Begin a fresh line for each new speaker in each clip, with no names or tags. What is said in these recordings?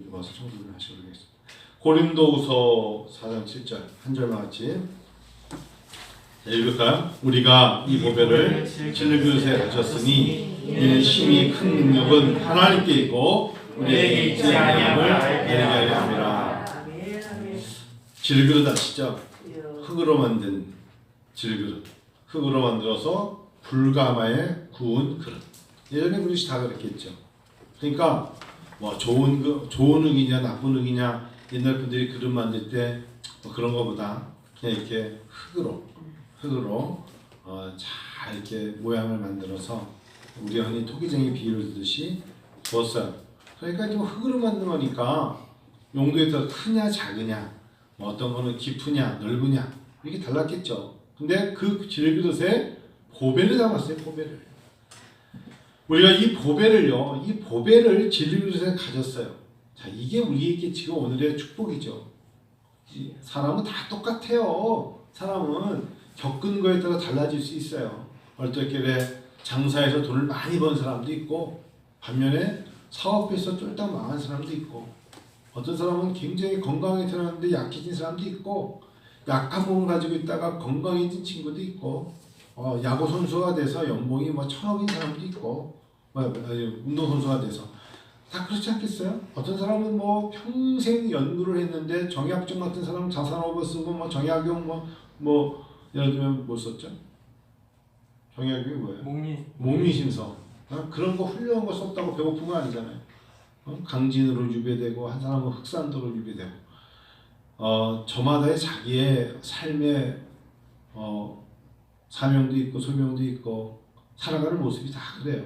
와서 청소를 하시도록 하겠습니다. 고린도후서 4장 7절 한 절만 같이 읽을까요? 우리가 이 보배를 질그릇에 가졌으니 이는 심히 큰 능력은 하나님께 있고 우리에게 있지 아니함을 알게 하려 함이라. 질그릇 아시죠? 흙으로 만든 질그릇, 흙으로 만들어서 불가마에 구운 그릇. 예전에 그릇이 다 그랬겠죠. 그러니까 뭐 좋은 흙이냐 나쁜 흙이냐 옛날 분들이 그릇 만들 때 뭐 그런 거보다 그냥 이렇게 흙으로 잘 이렇게 모양을 만들어서 우리 흔히 토기쟁이 비유를 듣듯이 뒀어요. 그러니까 좀 흙으로 만든 거니까 용도에 따라 크냐 작으냐 뭐 어떤 거는 깊으냐 넓으냐 이렇게 달랐겠죠. 근데 그 질그릇에 보배를 담았어요. 보배를. 우리가 이 보배를 질그릇에 가졌어요. 자, 이게 우리에게 지금 오늘의 축복이죠. 사람은 다 똑같아요. 사람은 겪은 거에 따라 달라질 수 있어요. 어떻게 장사해서 돈을 많이 번 사람도 있고 반면에 사업해서 쫄딱 망한 사람도 있고 어떤 사람은 굉장히 건강하게 태어났는데 약해진 사람도 있고 약한 몸을 가지고 있다가 건강해진 친구도 있고 야구 선수가 돼서 연봉이 뭐 1,000억인 사람도 있고 운동 선수가 돼서 다 그렇지 않겠어요? 어떤 사람은 뭐 평생 연구를 했는데 정약용 같은 사람은 자산업을 쓰고 뭐 정약용 뭐 예를 들면 뭐 썼죠? 정약용이 뭐예요? 목미심서 그런 거 훌륭한 거 썼다고 배고픈 거 아니잖아요. 강진으로 유배되고 한 사람은 흑산도로 유배되고 저마다의 자기의 삶의 사명도 있고 소명도 있고 살아가는 모습이 다 그래요.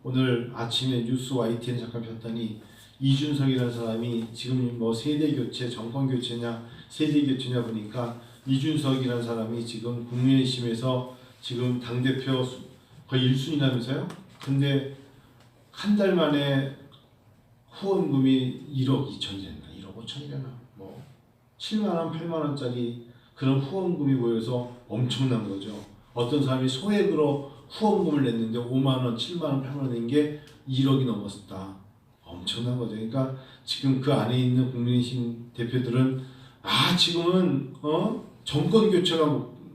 오늘 아침에 뉴스 YTN 잠깐 폈더니 이준석이라는 사람이 지금 뭐 세대 교체, 정권 교체냐 세대 교체냐 보니까 이준석이라는 사람이 지금 국민의힘에서 지금 당대표 거의 1순위라면서요? 근데 한 달 만에 후원금이 1억 2천이랬나 1억 5천이랬나 뭐 7만원 8만원짜리 그런 후원금이 모여서 엄청난 거죠. 어떤 사람이 소액으로 후원금을 냈는데 5만원, 7만원, 8만원 낸 게 1억이 넘었다. 엄청난 거죠. 그러니까 지금 그 안에 있는 국민의힘 대표들은 지금은 정권 교체가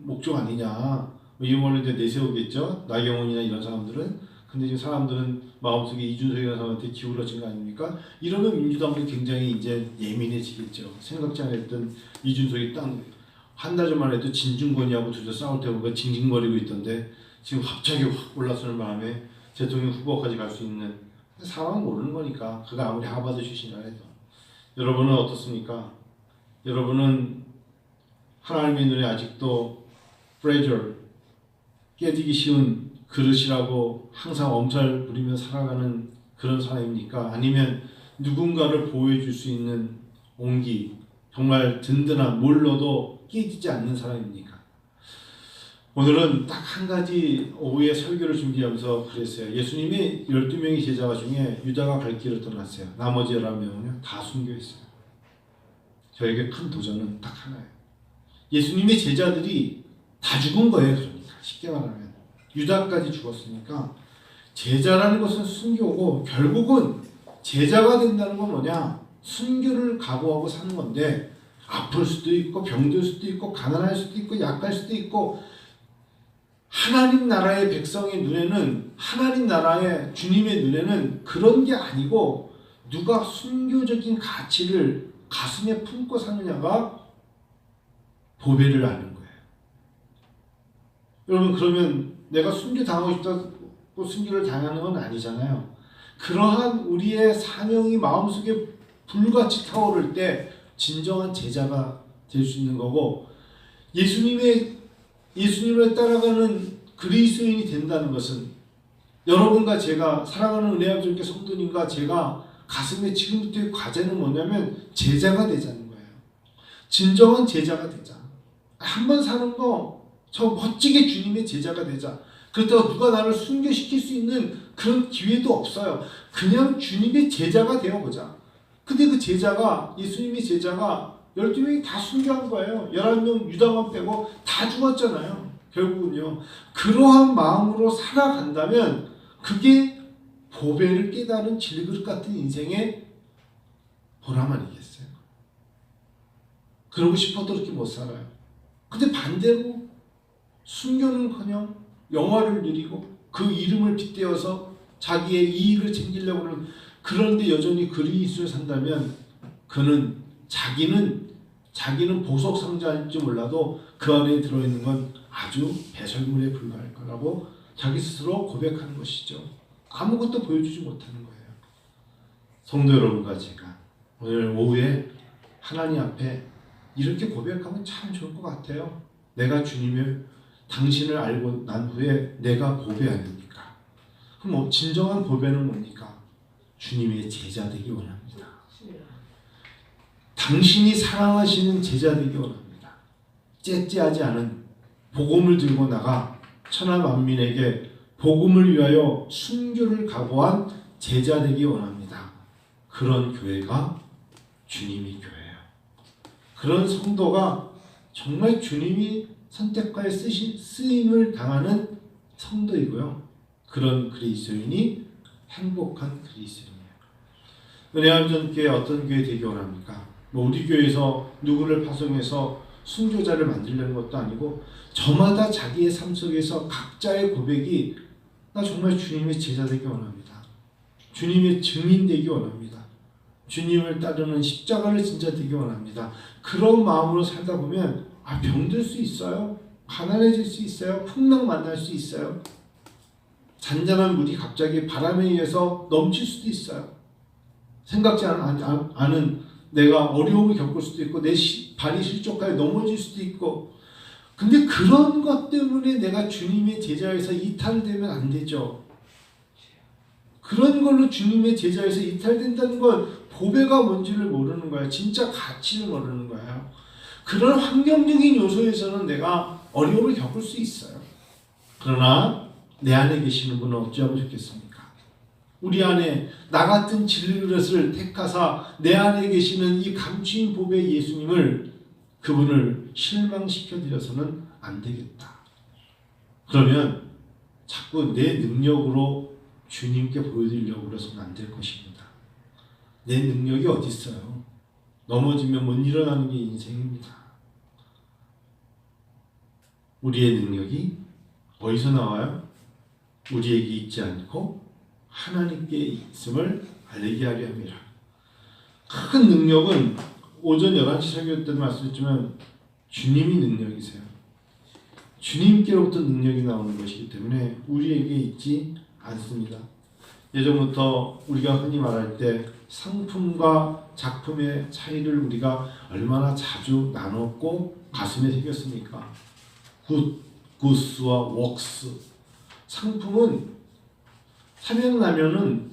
목적 아니냐. 이번에 이제 내세우겠죠. 나경원이나 이런 사람들은. 근데 지금 사람들은 마음속에 이준석이라는 사람한테 기울어진 거 아닙니까? 이러면 민주당도 굉장히 이제 예민해지겠죠. 생각지 않았던 이준석이 딱 한 달 전만 해도 진중권이하고 둘이서 싸울 때 보니까 징징거리고 있던데 지금 갑자기 확 올라서는 마음에 대통령 후보까지 갈 수 있는 사람은 모르는 거니까 그가 아무리 하버드 출신이라 해도 여러분은 어떻습니까? 여러분은 하나님의 눈에 아직도 프레저 깨지기 쉬운 그릇이라고 항상 엄살 부리며 살아가는 그런 사람입니까? 아니면 누군가를 보호해 줄 수 있는 온기 정말 든든한 뭘 넣어도 깨지지 않는 사람입니까? 오늘은 딱 한 가지 오후에 설교를 준비하면서 그랬어요. 예수님이 12명의 제자가 중에 유다가 갈 길을 떠났어요. 나머지 11명은요 다 순교했어요. 저에게 큰 도전은 딱 하나예요. 예수님의 제자들이 다 죽은 거예요. 그러니까 쉽게 말하면 유다까지 죽었으니까 제자라는 것은 순교고 결국은 제자가 된다는 건 뭐냐? 순교를 각오하고 사는 건데 아플 수도 있고 병들 수도 있고 가난할 수도 있고 약할 수도 있고 하나님 나라의 백성의 눈에는 하나님 나라의 주님의 눈에는 그런 게 아니고 누가 순교적인 가치를 가슴에 품고 사느냐가 보배를 아는 거예요. 여러분 그러면 내가 순교 당하고 싶다고 순교를 당하는 건 아니잖아요. 그러한 우리의 사명이 마음속에 불같이 타오를 때 진정한 제자가 될 수 있는 거고 예수님을 따라가는 그리스도인이 된다는 것은 여러분과 제가 사랑하는 은혜함스럽게 성도님과 제가 가슴에 지금부터의 과제는 뭐냐면 제자가 되자는 거예요. 진정한 제자가 되자. 한 번 사는 거 저 멋지게 주님의 제자가 되자. 그렇다고 누가 나를 순교시킬 수 있는 그런 기회도 없어요. 그냥 주님의 제자가 되어보자. 근데 그 제자가 예수님의 제자가 12명이 다 순교한 거예요. 11명 유다만 빼고 다 죽었잖아요. 결국은요. 그러한 마음으로 살아간다면 그게 보배를 깨달은 질그릇 같은 인생의 보람 아니겠어요? 그러고 싶어도 그렇게 못 살아요. 근데 반대로 순교는커녕 영화를 누리고 그 이름을 빗대어서 자기의 이익을 챙기려고 하는, 그런데 여전히 그리스도를 산다면 그는 자기는 보석 상자일지 몰라도 그 안에 들어있는 건 아주 배설물에 불과할 거라고 자기 스스로 고백하는 것이죠. 아무것도 보여주지 못하는 거예요. 성도 여러분과 제가 오늘 오후에 하나님 앞에 이렇게 고백하면 참 좋을 것 같아요. 내가 주님을, 당신을 알고 난 후에 내가 보배해야 됩니까? 그럼 진정한 보배는 뭡니까? 주님의 제자 되기 원합니다. 당신이 사랑하시는 제자 되기 원합니다. 째째하지 않은 복음을 들고 나가 천하 만민에게 복음을 위하여 순교를 각오한 제자 되기 원합니다. 그런 교회가 주님의 교회예요. 그런 성도가 정말 주님이 선택하여 쓰임을 당하는 성도이고요. 그런 그리스도인이 행복한 그리스도인이에요. 은혜암전교회 어떤 교회 되기 원합니까? 우리 교회에서 누구를 파송해서 순교자를 만들려는 것도 아니고 저마다 자기의 삶 속에서 각자의 고백이 나 정말 주님의 제자 되기 원합니다. 주님의 증인 되기 원합니다. 주님을 따르는 십자가를 진짜 되기 원합니다. 그런 마음으로 살다 보면 병들 수 있어요. 가난해질 수 있어요. 풍랑 만날 수 있어요. 잔잔한 물이 갑자기 바람에 의해서 넘칠 수도 있어요. 생각지 않은 내가 어려움을 겪을 수도 있고 내 발이 실족하여 넘어질 수도 있고, 근데 그런 것 때문에 내가 주님의 제자에서 이탈되면 안 되죠. 그런 걸로 주님의 제자에서 이탈된다는 건 보배가 뭔지를 모르는 거예요. 진짜 가치를 모르는 거예요. 그런 환경적인 요소에서는 내가 어려움을 겪을 수 있어요. 그러나 내 안에 계시는 분은 어찌하면 좋겠습니까? 우리 안에 나 같은 질그릇을 택하사 내 안에 계시는 이 감추인 보배의 예수님을, 그분을 실망시켜드려서는 안 되겠다. 그러면 자꾸 내 능력으로 주님께 보여드리려고 해서는 안 될 것입니다. 내 능력이 어디 있어요? 넘어지면 못 일어나는 게 인생입니다. 우리의 능력이 어디서 나와요? 우리에게 있지 않고 하나님께 있음을 알게 하려 합니다. 큰 능력은 오전 11시 설교 때도 말씀드렸지만 주님이 능력이세요. 주님께로부터 능력이 나오는 것이기 때문에 우리에게 있지 않습니다. 예전부터 우리가 흔히 말할 때 상품과 작품의 차이를 우리가 얼마나 자주 나눴고 가슴에 새겼습니까? 굿스와 웍스. 상품은 삼양라면은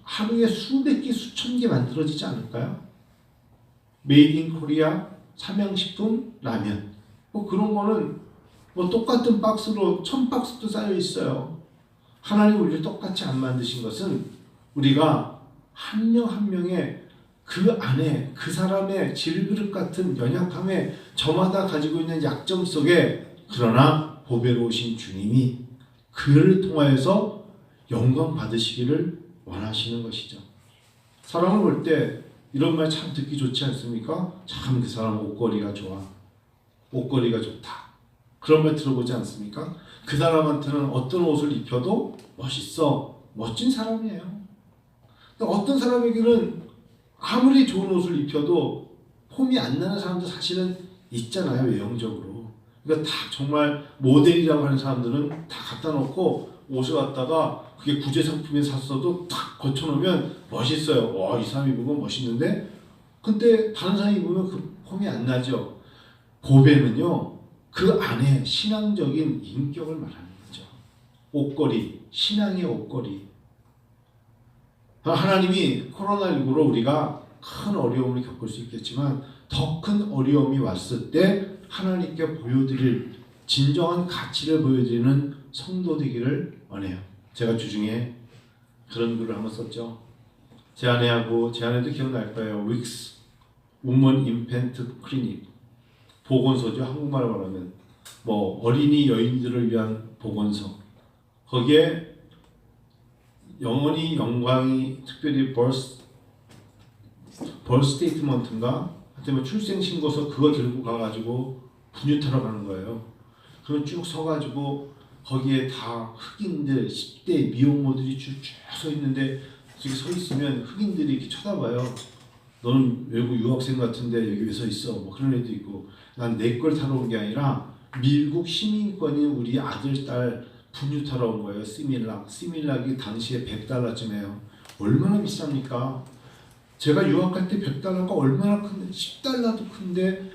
하루에 수백 개, 수천 개 만들어지지 않을까요? 메이드 인 코리아, 삼양식품, 라면. 그런 거는 똑같은 박스로 1000박스도 쌓여 있어요. 하나님 우리를 똑같이 안 만드신 것은 우리가 한 명 한 명의 그 안에 그 사람의 질그릇 같은 연약함에 저마다 가지고 있는 약점 속에, 그러나 보배로우신 주님이 그를 통하여서 영광 받으시기를 원하시는 것이죠. 사람을 볼 때 이런 말 참 듣기 좋지 않습니까? 참 그 사람 옷걸이가 좋아. 옷걸이가 좋다. 그런 말 들어보지 않습니까? 그 사람한테는 어떤 옷을 입혀도 멋있어. 멋진 사람이에요. 어떤 사람에게는 아무리 좋은 옷을 입혀도 폼이 안 나는 사람도 사실은 있잖아요. 외형적으로. 그러니까 다 정말 모델이라고 하는 사람들은 다 갖다 놓고 옷을 갖다가 그게 구제 상품에 샀어도 탁 거쳐놓으면 멋있어요. 이 사람 입으면 멋있는데, 근데 다른 사람이 입으면 그 폼이 안 나죠. 보배는요, 그 안에 신앙적인 인격을 말하는 거죠. 옷걸이, 신앙의 옷걸이. 하나님이 코로나19로 우리가 큰 어려움을 겪을 수 있겠지만 더 큰 어려움이 왔을 때 하나님께 보여드릴 진정한 가치를 보여드리는 성도 되기를 원해요. 제가 주중에 그런 글을 한번 썼죠. 제 아내도 기억날 거예요. 윅스, 우먼 인펜트 클리닉, 보건소죠. 한국말로 말하면 어린이 여인들을 위한 보건소. 거기에 영원히 영광이 특별히 벌스 스테이트먼트인가 하여튼 뭐 출생신고서 그거 들고 가가지고 분유 타러 가는 거예요. 그럼 쭉 서가지고 거기에 다 흑인들 10대 미혼모들이 쭉 서 있는데 저기 서 있으면 흑인들이 이렇게 쳐다봐요. 너는 외국 유학생 같은데 여기 왜 서 있어? 뭐 그런 애도 있고. 난 내 걸 타러 온 게 아니라 미국 시민권인 우리 아들 딸 분유 타러 온 거예요. 시밀락이 당시에 $100쯤 해요. 얼마나 비쌉니까? 제가 유학할 때 $100가 얼마나 큰데 10달러도 큰데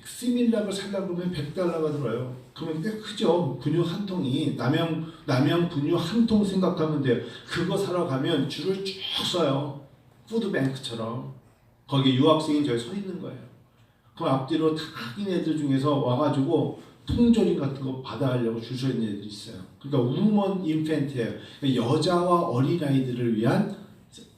시밀락을 살려고 그러면 $100가 들어요. 그러면 꽤 크죠. 분유 한 통이 남양 분유 한 통 생각하면 돼요. 그거 사러 가면 줄을 쭉 서요. 푸드뱅크처럼. 거기 유학생이 저기 서 있는 거예요. 그 앞뒤로 다 흑인 애들 중에서 와가지고 통조림 같은 거 받아가려고 줄 서 있는 애들이 있어요. 그러니까 우먼 인펜트예요. 그러니까 여자와 어린아이들을 위한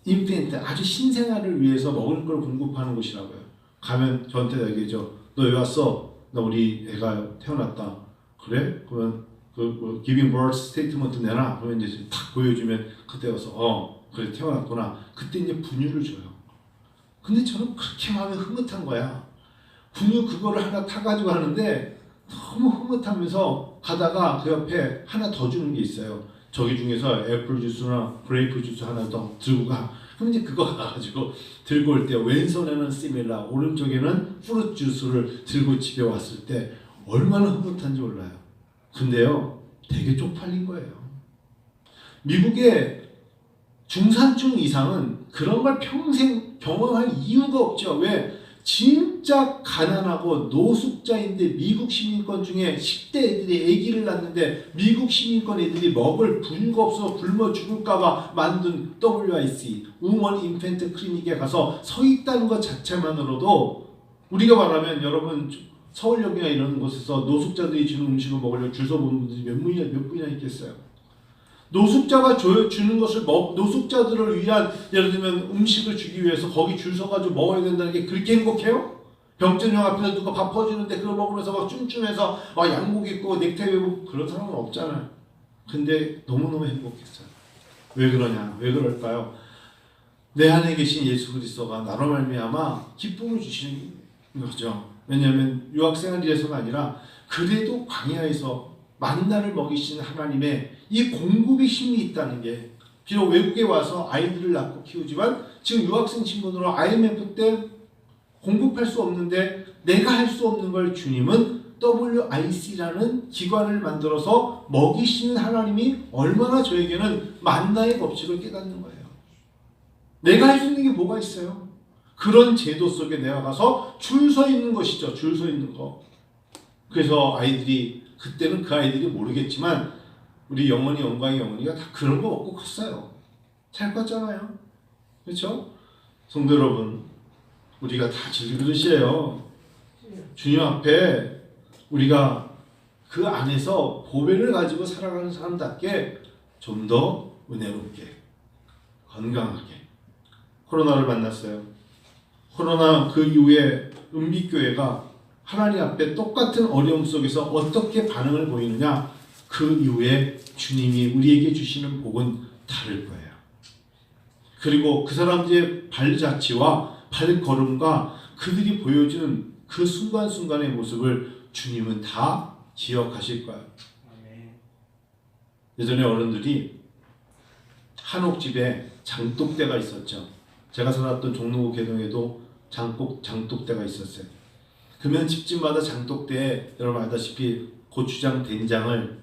인펜트, 아주 신생아를 위해서 먹을 걸 공급하는 곳이라고요. 가면 저한테 얘기하죠. 너 왜 왔어? 나 우리 애가 태어났다. 그래? 그러면 그 giving birth statement 내놔. 그러면 이제 탁 보여주면 그때 와서 그래 태어났구나. 그때 이제 분유를 줘요. 근데 저는 그렇게 마음이 흐뭇한 거야. 분유 그거를 하나 타가지고 하는데 너무 흐뭇하면서 가다가 그 옆에 하나 더 주는 게 있어요. 저기 중에서 애플 주스나 그레이프 주스 하나 더 들고 가. 그럼 이제 그거 가가지고 들고 올 때 왼손에는 시밀라, 오른쪽에는 프루트 주스를 들고 집에 왔을 때 얼마나 흐뭇한지 몰라요. 근데요, 되게 쪽팔린 거예요. 미국의 중산층 이상은 그런 걸 평생 경험할 이유가 없죠. 왜? 진짜 가난하고 노숙자인데 미국 시민권 중에 10대 애들이 아기를 낳는데 미국 시민권 애들이 먹을 분유가 없어서 굶어 죽을까봐 만든 WIC, 우먼 인펜트 클리닉에 가서 서 있다는 것 자체만으로도 우리가 말하면 여러분 서울역이나 이런 곳에서 노숙자들이 주는 음식을 먹으려고 줄 서 보는 분들이 몇 분이나 있겠어요. 노숙자가 주는 것을 노숙자들을 위한 예를 들면 음식을 주기 위해서 거기 줄 서가지고 먹어야 된다는 게 그렇게 행복해요? 병전용 앞에서 누가 밥 퍼주는데 그걸 먹으면서 막 쭌쭌해서 양복 입고 넥타이 메고 그런 사람은 없잖아요. 근데 너무너무 행복했어요. 왜 그러냐? 왜 그럴까요? 내 안에 계신 예수 그리스도가 나로 말미암아 기쁨을 주시는 거죠. 왜냐하면 유학생활이라서가 아니라 그래도 광야에서 만나를 먹이시는 하나님의 이 공급의 힘이 있다는 게, 비록 외국에 와서 아이들을 낳고 키우지만 지금 유학생 신분으로 IMF 때 공급할 수 없는데 내가 할 수 없는 걸 주님은 WIC라는 기관을 만들어서 먹이시는 하나님이 얼마나 저에게는 만나의 법칙을 깨닫는 거예요. 내가 할 수 있는 게 뭐가 있어요? 그런 제도 속에 내가 가서 줄 서 있는 것이죠. 줄 서 있는 거. 그래서 아이들이 그때는 그 아이들이 모르겠지만 우리 영광의 영원이가 다 그런 거 먹고 컸어요. 잘 컸잖아요. 그렇죠? 성도 여러분, 우리가 다 질그릇이에요. 주님 앞에 우리가 그 안에서 보배를 가지고 살아가는 사람답게 좀 더 은혜롭게, 건강하게. 코로나를 만났어요. 코로나 그 이후에 은빛교회가 하나님 앞에 똑같은 어려움 속에서 어떻게 반응을 보이느냐, 그 이후에 주님이 우리에게 주시는 복은 다를 거예요. 그리고 그 사람들의 발자취와 발걸음과 그들이 보여주는 그 순간순간의 모습을 주님은 다 기억하실 거예요. 예전에 어른들이 한옥집에 장독대가 있었죠. 제가 살았던 종로구 개동에도 장독대가 있었어요. 그러면 집집마다 장독대에 여러분 알다시피 고추장, 된장을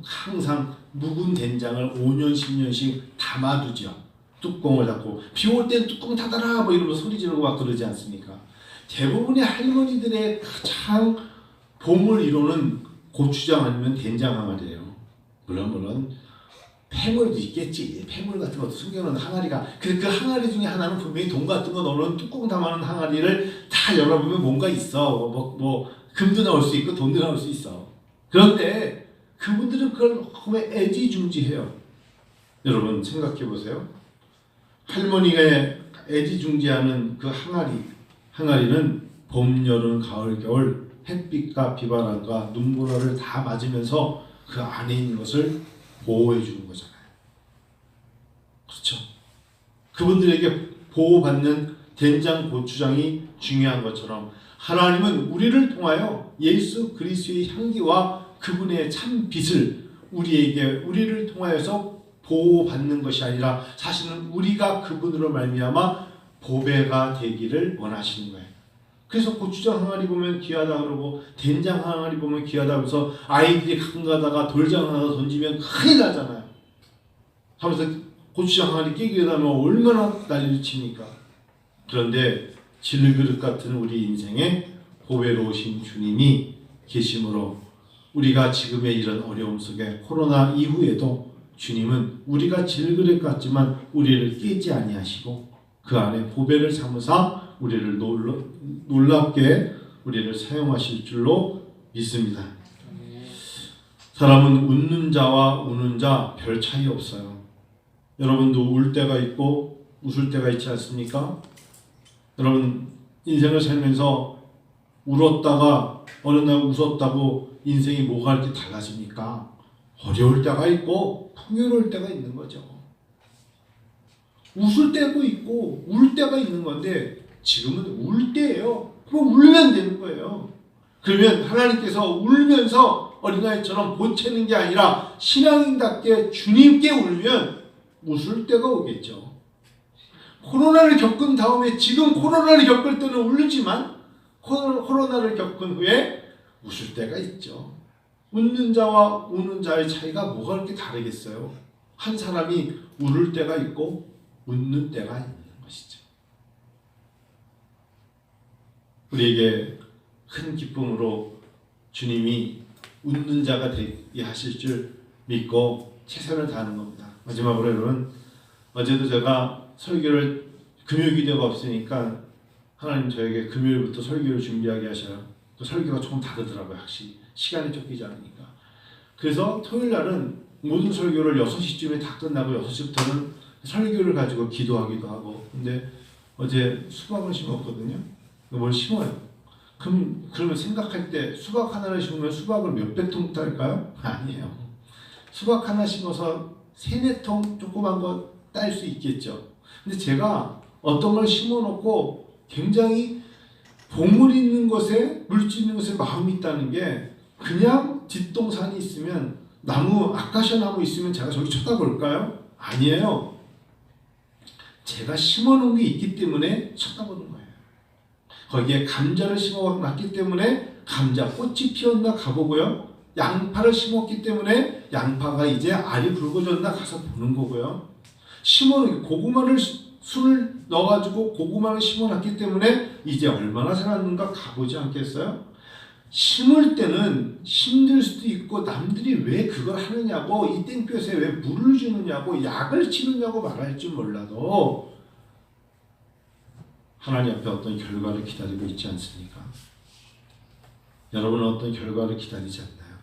항상 묵은 된장을 5년, 10년씩 담아두죠. 뚜껑을 닫고. 비 올 땐 뚜껑 닫아라 뭐 이러면서 소리 지르고 막 그러지 않습니까? 대부분의 할머니들의 가장 봄을 이루는 고추장 아니면 된장 항아리예요. 물론 폐물도 있겠지. 폐물 같은 것도 숨겨놓은 항아리가. 그 항아리 중에 하나는 분명히 돈 같은 거 넣어놓은 뚜껑 담아놓은 항아리를 다 열어보면 뭔가 있어. 금도 나올 수 있고 돈도 나올 수 있어. 그런데 그분들은 그걸 정말 애지중지해요. 여러분 생각해 보세요. 할머니가 애지중지하는 그 항아리는 봄, 여름, 가을, 겨울 햇빛과 비바람과 눈보라를 다 맞으면서 그 안에 있는 것을 보호해 주는 거잖아요. 그렇죠? 그분들에게 보호받는 된장, 고추장이 중요한 것처럼 하나님은 우리를 통하여 예수 그리스도의 향기와 그분의 참 빛을 우리를 통하여서 보호받는 것이 아니라 사실은 우리가 그분으로 말미암아 보배가 되기를 원하시는 거예요. 그래서 고추장 항아리 보면 귀하다 그러고 된장 항아리 보면 귀하다 그래서 아이들이 가끔 가다가 돌장 하나 던지면 큰일 나잖아요. 하면서 고추장 항아리 깨게 되면 얼마나 난리를 칩니까? 그런데 질그릇 같은 우리 인생에 보배로우신 주님이 계심으로 우리가 지금의 이런 어려움 속에 코로나 이후에도 주님은 우리가 질그릇 같지만 우리를 깨지 아니하시고 그 안에 보배를 삼으사 우리를 놀랍게 우리를 사용하실 줄로 믿습니다. 사람은 웃는 자와 우는 자 별 차이 없어요. 여러분도 울 때가 있고 웃을 때가 있지 않습니까? 여러분 인생을 살면서 울었다가 어느 날 웃었다고 인생이 뭐가 이렇게 달라집니까? 어려울 때가 있고 풍요로울 때가 있는 거죠. 웃을 때도 있고 울 때가 있는 건데 지금은 울 때예요. 그럼 울면 되는 거예요. 그러면 하나님께서 울면서 어린아이처럼 보채는 게 아니라 신앙인답게 주님께 울면 웃을 때가 오겠죠. 코로나를 겪은 다음에 지금 코로나를 겪을 때는 울지만 코로나를 겪은 후에 웃을 때가 있죠. 웃는 자와 우는 자의 차이가 뭐가 그렇게 다르겠어요? 한 사람이 울을 때가 있고 웃는 때가 있는 것이죠. 우리에게 큰 기쁨으로 주님이 웃는 자가 되게 하실 줄 믿고 최선을 다하는 겁니다. 마지막으로 여러분, 어제도 제가 설교를 금요기도가 없으니까 하나님 저에게 금요일부터 설교를 준비하게 하셔요. 또 설교가 조금 다르더라고요. 확실히 시간이 쫓기지 않으니까. 그래서 토요일 날은 모든 설교를 6시쯤에 다 끝나고 6시부터는 설교를 가지고 기도하기도 하고. 근데 어제 수박을 심었거든요. 뭘 심어요? 그러면 생각할 때 수박 하나를 심으면 수박을 몇백 통 딸까요? 아니에요. 수박 하나 심어서 3-4통 조그만 거 딸 수 있겠죠. 근데 제가 어떤 걸 심어놓고 굉장히 보물 있는 것에, 물질 있는 것에 마음이 있다는 게 그냥 뒷동산이 있으면 나무, 아카시아 나무 있으면 제가 저기 쳐다볼까요? 아니에요. 제가 심어놓은 게 있기 때문에 쳐다보는 거예요. 거기에 감자를 심어놨기 때문에 감자 꽃이 피었나 가보고요. 양파를 심었기 때문에 양파가 이제 알이 굵어졌나 가서 보는 거고요. 심어놓은 고구마를 순을 넣어가지고 고구마를 심어놨기 때문에 이제 얼마나 자랐는가 가보지 않겠어요? 심을 때는 힘들 수도 있고 남들이 왜 그걸 하느냐고 이 땡볕에 왜 물을 주느냐고 약을 치느냐고 말할 줄 몰라도 하나님 앞에 어떤 결과를 기다리고 있지 않습니까? 여러분은 어떤 결과를 기다리지 않나요?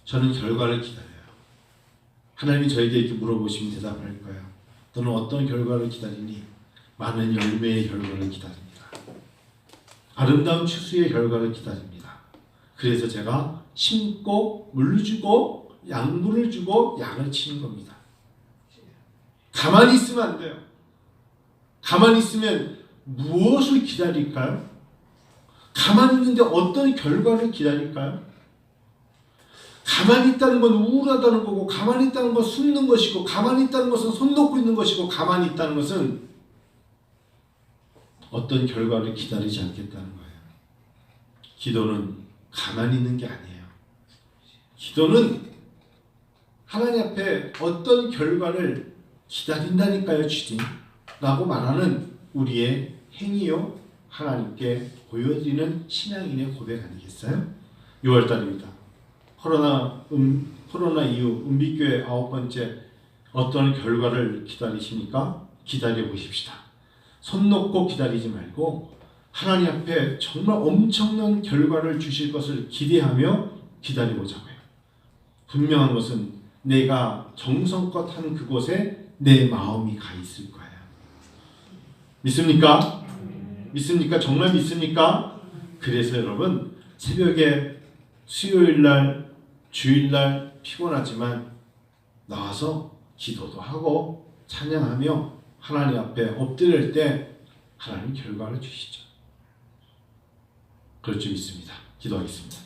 저는 결과를 기다려요. 하나님이 저에게 이렇게 물어보시면 대답할 거예요. 너는 어떤 결과를 기다리니? 많은 열매의 결과를 기다립니다. 아름다운 추수의 결과를 기다립니다. 그래서 제가 심고 물 주고 양분을 주고 약을 치는 겁니다. 가만히 있으면 안 돼요. 가만히 있으면 무엇을 기다릴까요? 가만히 있는데 어떤 결과를 기다릴까요? 가만히 있다는 건 우울하다는 거고, 가만히 있다는 건 숨는 것이고, 가만히 있다는 것은 손 놓고 있는 것이고, 가만히 있다는 것은 어떤 결과를 기다리지 않겠다는 거예요. 기도는 가만히 있는 게 아니에요. 기도는 하나님 앞에 어떤 결과를 기다린다니까요, 주님. 라고 말하는 우리의 행위요, 하나님께 보여드리는 신앙인의 고백 아니겠어요? 6월달입니다. 코로나 이후 은빛교회 9번째 어떤 결과를 기다리십니까? 기다려 보십시다. 손 놓고 기다리지 말고 하나님 앞에 정말 엄청난 결과를 주실 것을 기대하며 기다려보자고요. 분명한 것은 내가 정성껏 한 그곳에 내 마음이 가 있을 거예요. 믿습니까? 믿습니까? 정말 믿습니까? 그래서 여러분 새벽에 수요일날 주일날 피곤하지만 나와서 기도도 하고 찬양하며 하나님 앞에 엎드릴 때 하나님 결과를 주시죠. 그럴 줄 믿습니다. 기도하겠습니다.